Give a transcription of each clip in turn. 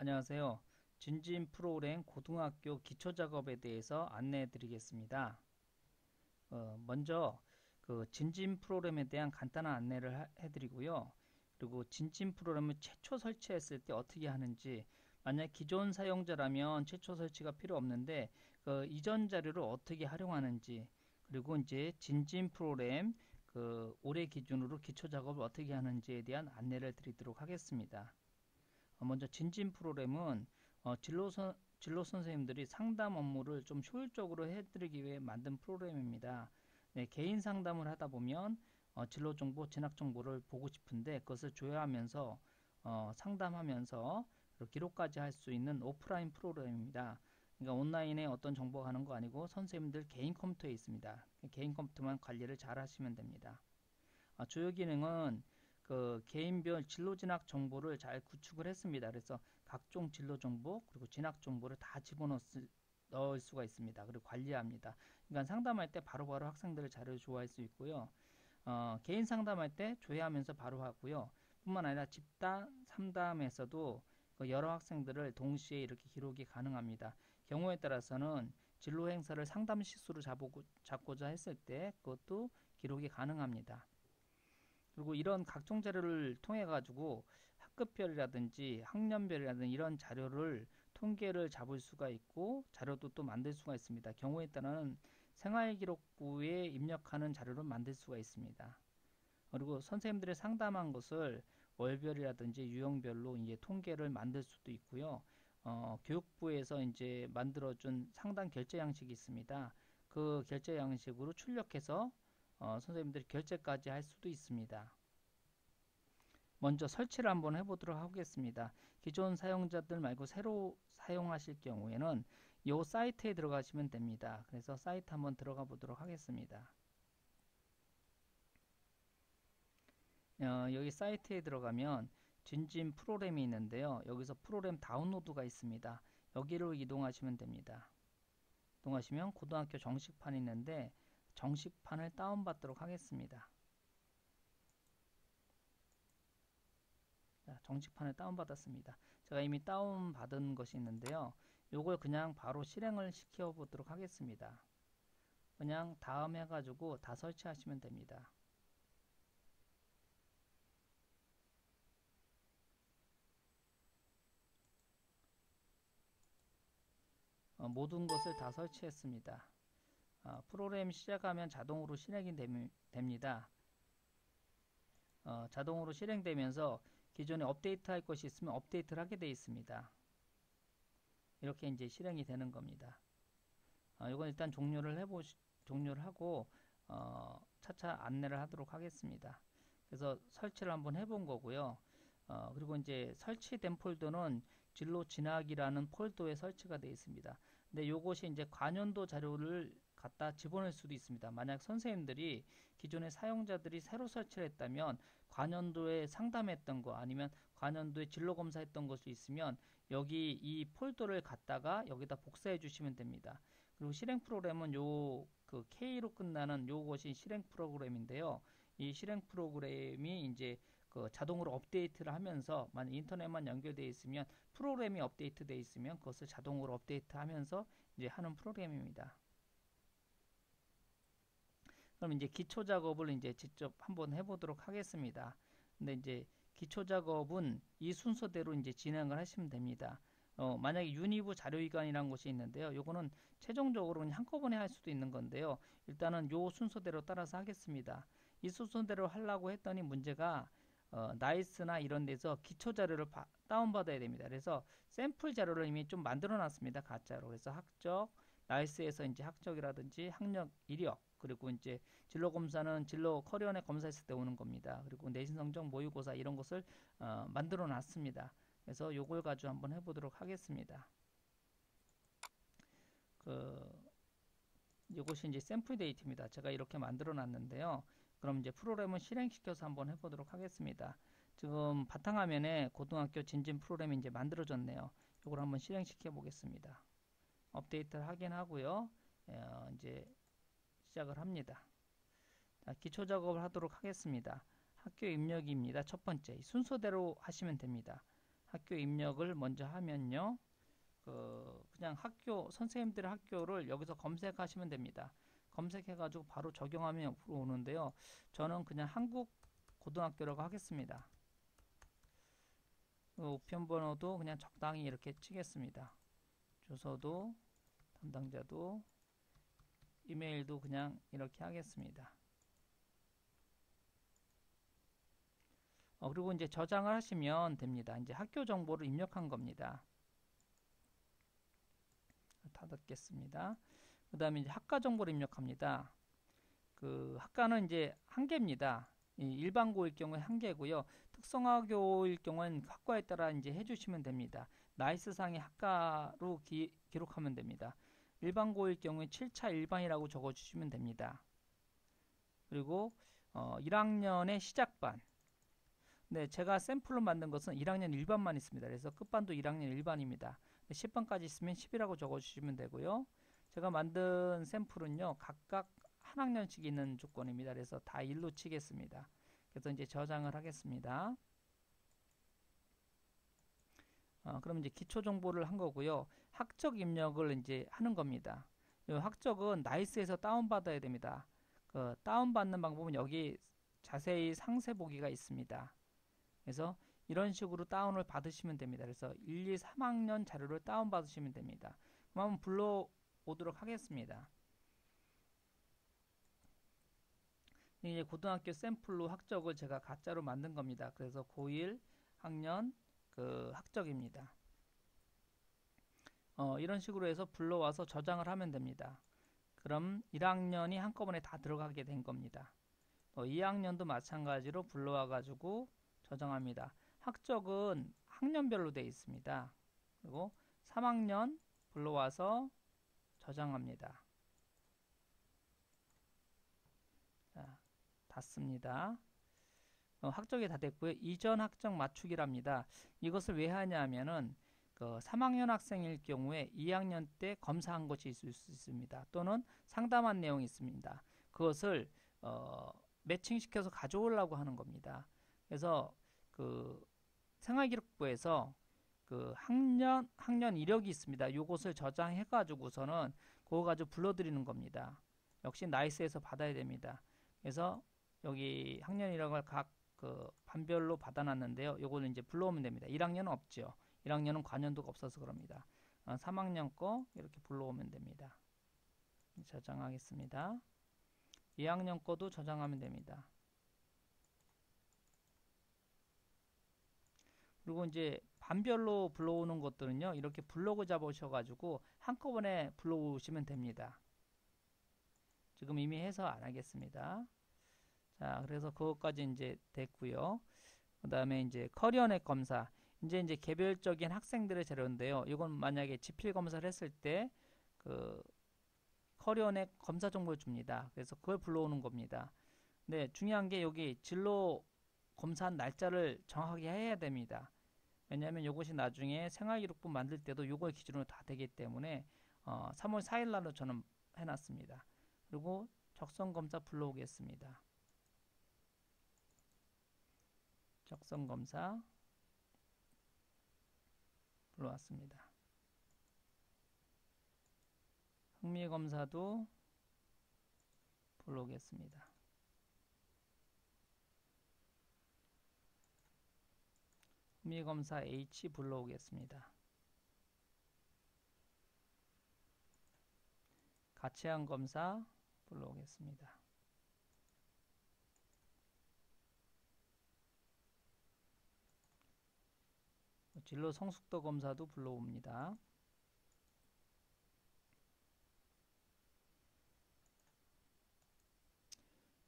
안녕하세요. 진진 프로그램 고등학교 기초작업에 대해서 안내해 드리겠습니다. 먼저 그 진진 프로그램에 대한 간단한 안내를 해드리고요. 그리고 진진 프로그램을 최초 설치했을 때 어떻게 하는지, 만약 기존 사용자라면 최초 설치가 필요 없는데 그 이전 자료를 어떻게 활용하는지, 그리고 이제 진진 프로그램 올해 기준으로 기초작업을 어떻게 하는지에 대한 안내를 드리도록 하겠습니다. 먼저 진진 프로그램은 진로 선생님들이 상담 업무를 좀 효율적으로 해드리기 위해 만든 프로그램입니다. 네, 개인 상담을 하다 보면 진로 정보, 진학 정보를 보고 싶은데 그것을 조회하면서 상담하면서 기록까지 할 수 있는 오프라인 프로그램입니다. 그러니까 온라인에 어떤 정보가 가는 거 아니고 선생님들 개인 컴퓨터에 있습니다. 개인 컴퓨터만 관리를 잘 하시면 됩니다. 주요 기능은 그 개인별 진로 진학 정보를 잘 구축을 했습니다. 그래서 각종 진로 정보 그리고 진학 정보를 다 넣을 수가 있습니다. 그리고 관리합니다. 그러니까 상담할 때 바로바로 학생들을 자료를 조회할 수 있고요. 개인 상담할 때 조회하면서 바로 하고요. 뿐만 아니라 집단 상담에서도 그 여러 학생들을 동시에 이렇게 기록이 가능합니다. 경우에 따라서는 진로 행사를 상담 실수로 잡고자 했을 때 그것도 기록이 가능합니다. 그리고 이런 각종 자료를 통해 가지고 학급별이라든지 학년별이라든지 이런 자료를 통계를 잡을 수가 있고 자료도 또 만들 수가 있습니다. 경우에 따라는 생활기록부에 입력하는 자료를 만들 수가 있습니다. 그리고 선생님들이 상담한 것을 월별이라든지 유형별로 이제 통계를 만들 수도 있고요. 교육부에서 이제 만들어준 상담 결제 양식이 있습니다. 그 결제 양식으로 출력해서 선생님들이 결제까지 할 수도 있습니다. 먼저 설치를 한번 해보도록 하겠습니다. 기존 사용자들 말고 새로 사용하실 경우에는 이 사이트에 들어가시면 됩니다. 그래서 사이트 한번 들어가 보도록 하겠습니다. 여기 사이트에 들어가면 진진 프로그램이 있는데요. 여기서 프로그램 다운로드가 있습니다. 여기로 이동하시면 됩니다. 이동하시면 고등학교 정식판이 있는데 정식판을 다운받도록 하겠습니다. 자, 정식판을 다운받았습니다. 제가 이미 다운받은 것이 있는데요. 요걸 그냥 바로 실행을 시켜 보도록 하겠습니다. 그냥 다음 해가지고 다 설치하시면 됩니다. 모든 것을 다 설치했습니다. 프로그램 시작하면 자동으로 실행이 됩니다. 자동으로 실행되면서 기존에 업데이트 할 것이 있으면 업데이트를 하게 되어 있습니다. 이렇게 이제 실행이 되는 겁니다. 이건 일단 종료를 하고 차차 안내를 하도록 하겠습니다. 그래서 설치를 한번 해본 거고요. 그리고 이제 설치된 폴더는 진로 진학이라는 폴더에 설치가 되어 있습니다. 근데 요것이 이제 관연도 자료를 갖다 집어넣을 수도 있습니다. 만약 선생님들이 기존의 사용자들이 새로 설치를 했다면 관연도에 상담했던 거 아니면 관연도에 진로 검사했던 것이 있으면 여기 이 폴더를 갖다가 여기다 복사해 주시면 됩니다. 그리고 실행 프로그램은 그 K로 끝나는 요것이 실행 프로그램인데요. 이 실행 프로그램이 이제 그 자동으로 업데이트를 하면서 만약 인터넷만 연결되어 있으면 프로그램이 업데이트되어 있으면 그것을 자동으로 업데이트하면서 이제 하는 프로그램입니다. 그럼 이제 기초 작업을 이제 직접 한번 해보도록 하겠습니다. 근데 이제 기초 작업은 이 순서대로 이제 진행을 하시면 됩니다. 만약에 유니브 자료기관이라는 곳이 있는데요. 요거는 최종적으로 그냥 한꺼번에 할 수도 있는 건데요. 일단은 요 순서대로 따라서 하겠습니다. 이 순서대로 하려고 했더니 문제가 나이스나 이런 데서 기초 자료를 다운받아야 됩니다. 그래서 샘플 자료를 이미 좀 만들어 놨습니다. 가짜로. 그래서 학적, 나이스에서 이제 학적이라든지 학력, 이력, 그리고 이제 진로 검사는 진로 커리어넷 검사했을 때 오는 겁니다. 그리고 내신 성적, 모의고사 이런 것을 만들어 놨습니다. 그래서 요걸 가지고 한번 해보도록 하겠습니다. 이것이 이제 샘플 데이터입니다. 제가 이렇게 만들어 놨는데요. 그럼 이제 프로그램을 실행시켜서 한번 해보도록 하겠습니다. 지금 바탕화면에 고등학교 진진 프로그램이 이제 만들어졌네요. 이걸 한번 실행시켜 보겠습니다. 업데이트를 하긴 하고요. 이제 시작을 합니다. 자, 기초 작업을 하도록 하겠습니다. 학교 입력입니다. 첫 번째 순서대로 하시면 됩니다. 학교 입력을 먼저 하면요. 그냥 학교, 선생님들의 학교를 여기서 검색하시면 됩니다. 검색해가지고 바로 적용하면 옆으로 오는데요. 저는 그냥 한국 고등학교라고 하겠습니다. 우편번호도 그냥 적당히 이렇게 치겠습니다. 주소도, 담당자도, 이메일도 그냥 이렇게 하겠습니다. 그리고 이제 저장을 하시면 됩니다. 이제 학교 정보를 입력한 겁니다. 닫았겠습니다. 그 다음에 이제 학과 정보를 입력합니다. 학과는 이제 한 개입니다. 일반 고일 경우에 한 개고요. 특성화고일 경우는 학과에 따라 이제 해주시면 됩니다. 나이스상의 학과로 기록하면 됩니다. 일반 고일 경우에 7차 일반이라고 적어주시면 됩니다. 그리고 1학년의 시작반. 네, 제가 샘플로 만든 것은 1학년 1반만 있습니다. 그래서 끝반도 1학년 1반입니다. 10반까지 있으면 10이라고 적어주시면 되고요. 제가 만든 샘플은요, 각각 한 학년씩 있는 조건입니다. 그래서 다 1로 치겠습니다. 그래서 이제 저장을 하겠습니다. 그럼 이제 기초 정보를 한 거고요. 학적 입력을 이제 하는 겁니다. 이 학적은 나이스에서 다운받아야 됩니다. 다운받는 방법은 여기 자세히 상세 보기가 있습니다. 그래서 이런 식으로 다운을 받으시면 됩니다. 그래서 1, 2, 3학년 자료를 다운받으시면 됩니다. 그럼 한번 불러오도록 하겠습니다. 이제 고등학교 샘플로 학적을 제가 가짜로 만든 겁니다. 그래서 고1 학년 학적입니다. 이런 식으로 해서 불러와서 저장을 하면 됩니다. 그럼 1학년이 한꺼번에 다 들어가게 된 겁니다. 2학년도 마찬가지로 불러와 가지고 저장합니다. 학적은 학년별로 되어 있습니다. 그리고 3학년 불러와서 저장합니다. 자, 닫습니다. 학적이 다 됐고요. 이전 학적 맞추기랍니다. 이것을 왜 하냐면은 3학년 학생일 경우에 2학년 때 검사한 것이 있을 수 있습니다. 또는 상담한 내용이 있습니다. 그것을 매칭시켜서 가져오려고 하는 겁니다. 그래서 생활기록부에서 학년 이력이 있습니다. 이것을 저장해 가지고서는 그거 가지고 불러드리는 겁니다. 역시 나이스에서 받아야 됩니다. 그래서 여기 학년 이력을 각 반별로 받아놨는데요. 요거는 이제 불러오면 됩니다. 1학년은 없죠. 1학년은 관연도가 없어서 그럽니다. 3학년 거 이렇게 불러오면 됩니다. 저장하겠습니다. 2학년 거도 저장하면 됩니다. 그리고 이제 반별로 불러오는 것들은요. 이렇게 블로그 잡으셔가지고 한꺼번에 불러오시면 됩니다. 지금 이미 해서 안 하겠습니다. 자, 그래서 그것까지 이제 됐고요. 그 다음에 이제 커리어넷 검사. 이제 개별적인 학생들의 자료인데요. 이건 만약에 지필 검사를 했을 때 커리어넷 검사 정보를 줍니다. 그래서 그걸 불러오는 겁니다. 네, 중요한 게 여기 진로 검사한 날짜를 정확하게 해야 됩니다. 왜냐하면 이것이 나중에 생활기록부 만들 때도 이걸 기준으로 다 되기 때문에 3월 4일 날로 저는 해놨습니다. 그리고 적성검사 불러오겠습니다. 적성검사 불러왔습니다. 흥미검사도 불러오겠습니다. 흥미검사 H 불러오겠습니다. 가치한 검사 불러오겠습니다. 진로 성숙도 검사도 불러옵니다.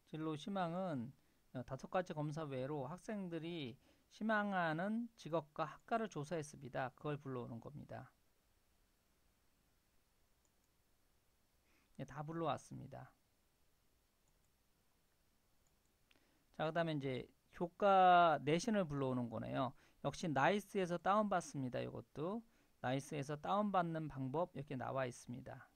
진로 희망은 5가지 검사 외로 학생들이 희망하는 직업과 학과를 조사했습니다. 그걸 불러오는 겁니다. 네, 다 불러왔습니다. 자, 그 다음에 이제 교과 내신을 불러오는 거네요. 역시 나이스에서 다운받습니다. 이것도 나이스에서 다운받는 방법 이렇게 나와 있습니다.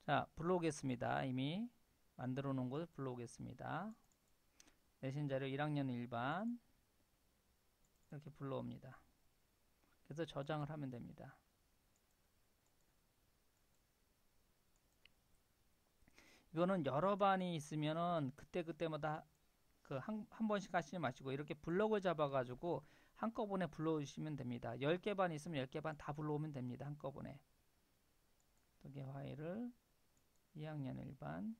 자, 불러오겠습니다. 이미 만들어 놓은 것을 불러오겠습니다. 내신 자료 1학년 1반 이렇게 불러옵니다. 그래서 저장을 하면 됩니다. 이거는 여러 반이 있으면은 그때그때마다 한 번씩 하시지 마시고 이렇게 블럭을 잡아가지고 한꺼번에 불러오시면 됩니다. 10개 반 있으면 10개 반 다 불러오면 됩니다. 한꺼번에. 두개 파일을 2학년 1반,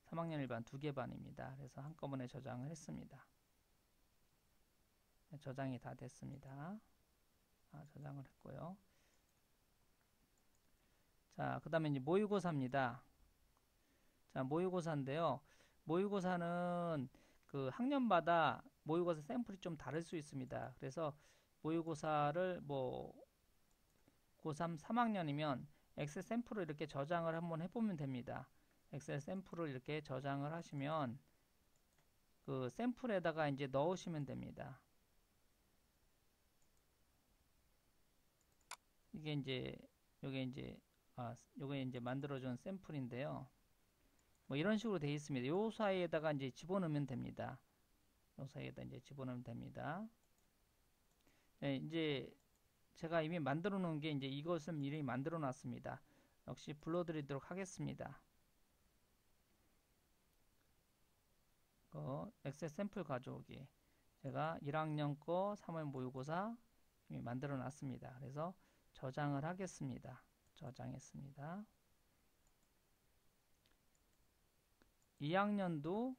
3학년 1반 2개 반입니다. 그래서 한꺼번에 저장을 했습니다. 저장이 다 됐습니다. 저장을 했고요. 자, 그 다음에 이제 모의고사입니다. 자, 모의고사인데요. 모의고사는 그 학년마다 모의고사 샘플이 좀 다를 수 있습니다. 그래서 모의고사를 뭐 고3 3학년이면 엑셀 샘플을 이렇게 저장을 한번 해보면 됩니다. 엑셀 샘플을 이렇게 저장을 하시면 그 샘플에다가 이제 넣으시면 됩니다. 이게 이제 요게 이제 만들어준 샘플인데요. 뭐 이런 식으로 되어 있습니다. 요 사이에다가 이제 집어넣으면 됩니다. 요 사이에다 이제 집어넣으면 됩니다. 네, 이제 제가 이미 만들어 놓은 게 이제 이것을 미리 만들어 놨습니다. 역시 불러드리도록 하겠습니다. 엑셀 샘플 가져오기. 제가 1학년 거 3월 모의고사 이미 만들어 놨습니다. 그래서 저장을 하겠습니다. 저장했습니다. 2학년도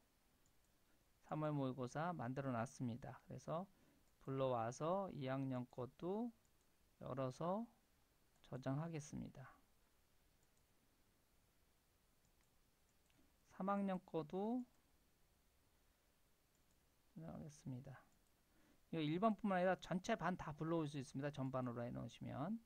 3월 모의고사 만들어 놨습니다. 그래서 불러와서 2학년 것도 열어서 저장하겠습니다. 3학년 것도 저장하겠습니다. 이거 1번뿐만 아니라 전체 반 다 불러올 수 있습니다. 전반으로 해놓으시면.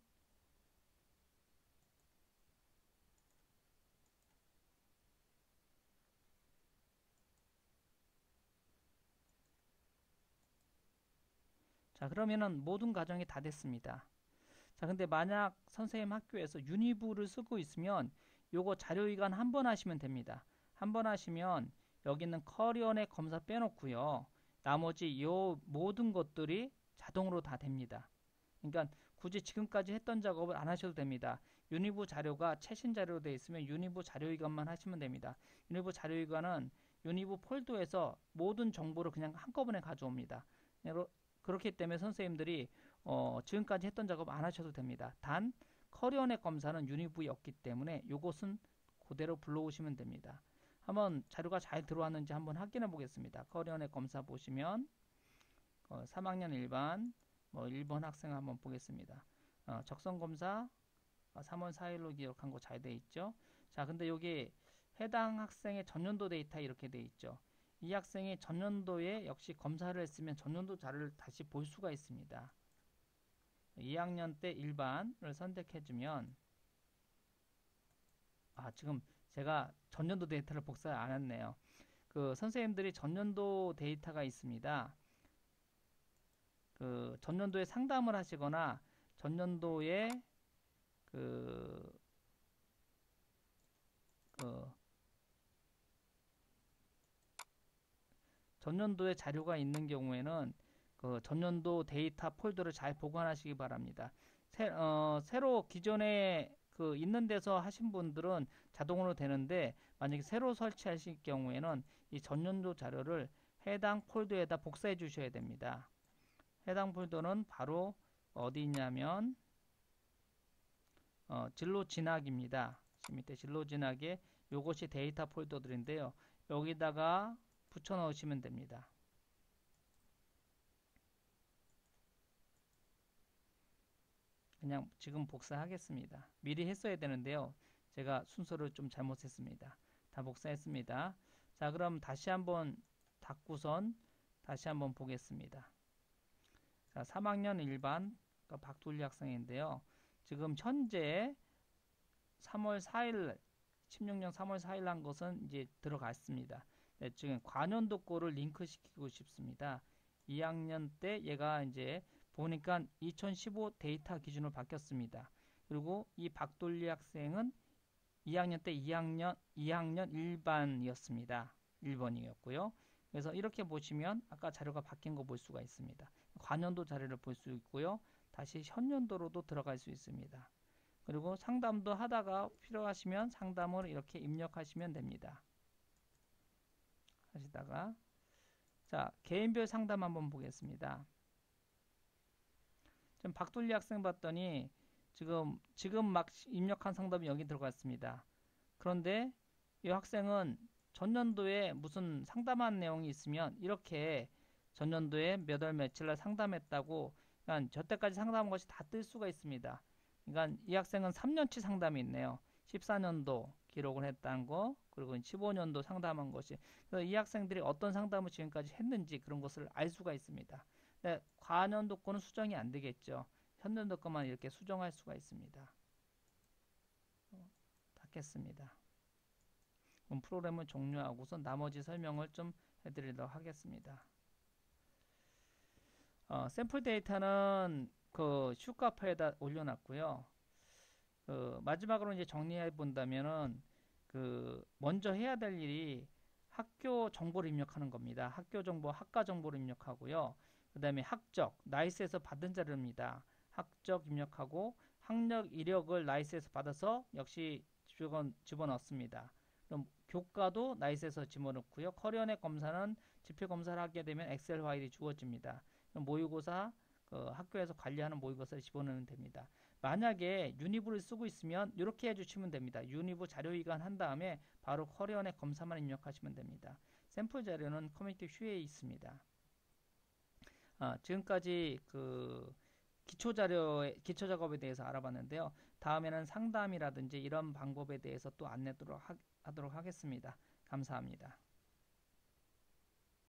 자, 그러면은 모든 과정이 다 됐습니다. 자, 근데 만약 선생님 학교에서 유니브를 쓰고 있으면 요거 자료이관 한 번 하시면 됩니다. 한 번 하시면 여기 있는 커리어넷 검사 빼놓고요. 나머지 요 모든 것들이 자동으로 다 됩니다. 그러니까 굳이 지금까지 했던 작업을 안 하셔도 됩니다. 유니브 자료가 최신 자료로 되어 있으면 유니브 자료이관만 하시면 됩니다. 유니브 자료이관은 유니브 폴더에서 모든 정보를 그냥 한꺼번에 가져옵니다. 그렇기 때문에 선생님들이 지금까지 했던 작업 안 하셔도 됩니다. 단 커리어넷 검사는 유니브에 없기 때문에 이것은 그대로 불러오시면 됩니다. 한번 자료가 잘 들어왔는지 한번 확인해 보겠습니다. 커리어넷 검사 보시면 3학년 1반 뭐 1번 학생 한번 보겠습니다. 적성검사 3월 4일로 기록한 거 잘 돼 있죠. 자, 근데 여기 해당 학생의 전년도 데이터 이렇게 돼 있죠. 이 학생이 전년도에 역시 검사를 했으면 전년도 자료를 다시 볼 수가 있습니다. 2학년 때 1반을 선택해주면 지금 제가 전년도 데이터를 복사를 안 했네요. 그 선생님들이 전년도 데이터가 있습니다. 그 전년도에 상담을 하시거나 전년도에 전년도에 자료가 있는 경우에는 그 전년도 데이터 폴더를 잘 보관하시기 바랍니다. 새로 기존에 있는 데서 하신 분들은 자동으로 되는데 만약에 새로 설치하실 경우에는 이 전년도 자료를 해당 폴더에다 복사해 주셔야 됩니다. 해당 폴더는 바로 어디 있냐면 진로 진학입니다. 밑에 진로 진학에 요것이 데이터 폴더들인데요. 여기다가 붙여 넣으시면 됩니다. 그냥 지금 복사하겠습니다. 미리 했어야 되는데요. 제가 순서를 좀 잘못했습니다. 다 복사했습니다. 자, 그럼 다시 한번 닫고선 다시 한번 보겠습니다. 자, 3학년 1반 박돌리 학생인데요. 지금 현재 3월 4일 16년 3월 4일 한 것은 이제 들어갔습니다. 네, 지금 관연도 거를 링크시키고 싶습니다. 2학년 때 얘가 이제 보니까 2015 데이터 기준으로 바뀌었습니다. 그리고 이 박돌리 학생은 2학년 때 2학년 1반이었습니다. 1번이었고요. 그래서 이렇게 보시면 아까 자료가 바뀐 거 볼 수가 있습니다. 과년도 자료를 볼 수 있고요. 다시 현년도로도 들어갈 수 있습니다. 그리고 상담도 하다가 필요하시면 상담을 이렇게 입력하시면 됩니다. 하시다가 자, 개인별 상담 한번 보겠습니다. 지금 박돌리 학생 봤더니 지금 막 입력한 상담이 여기 들어갔습니다. 그런데 이 학생은 전년도에 무슨 상담한 내용이 있으면 이렇게 전년도에 몇 월 며칠 날 상담했다고, 그러니까 저때까지 상담한 것이 다 뜰 수가 있습니다. 그러니까 이 학생은 3년치 상담이 있네요. 14년도 기록을 했다는 거, 그리고 15년도 상담한 것이. 그래서 이 학생들이 어떤 상담을 지금까지 했는지 그런 것을 알 수가 있습니다. 근데 과년도 거는 수정이 안 되겠죠. 현년도 것만 이렇게 수정할 수가 있습니다. 닫겠습니다. 그럼 프로그램을 종료하고서 나머지 설명을 좀 해드리도록 하겠습니다. 샘플 데이터는 그 슈카파에다 올려놨고요. 마지막으로 이제 정리해 본다면은 먼저 해야 될 일이 학교 정보를 입력하는 겁니다. 학교 정보, 학과 정보를 입력하고요. 그 다음에 학적, 나이스에서 받은 자료입니다. 학적 입력하고 학력 이력을 나이스에서 받아서 역시 집어넣습니다. 그럼 교과도 나이스에서 집어넣고요. 커리어넷 검사는 지표 검사를 하게 되면 엑셀 파일이 주어집니다. 그럼 모의고사 학교에서 관리하는 모의고사를 집어넣으면 됩니다. 만약에 유니브를 쓰고 있으면 이렇게 해주시면 됩니다. 유니브 자료 이관한 다음에 바로 커리어넷 검사만 입력하시면 됩니다. 샘플 자료는 커뮤니티 슈에 있습니다. 지금까지 기초 작업에 대해서 알아봤는데요. 다음에는 상담이라든지 이런 방법에 대해서 또 안내하도록 하겠습니다. 감사합니다.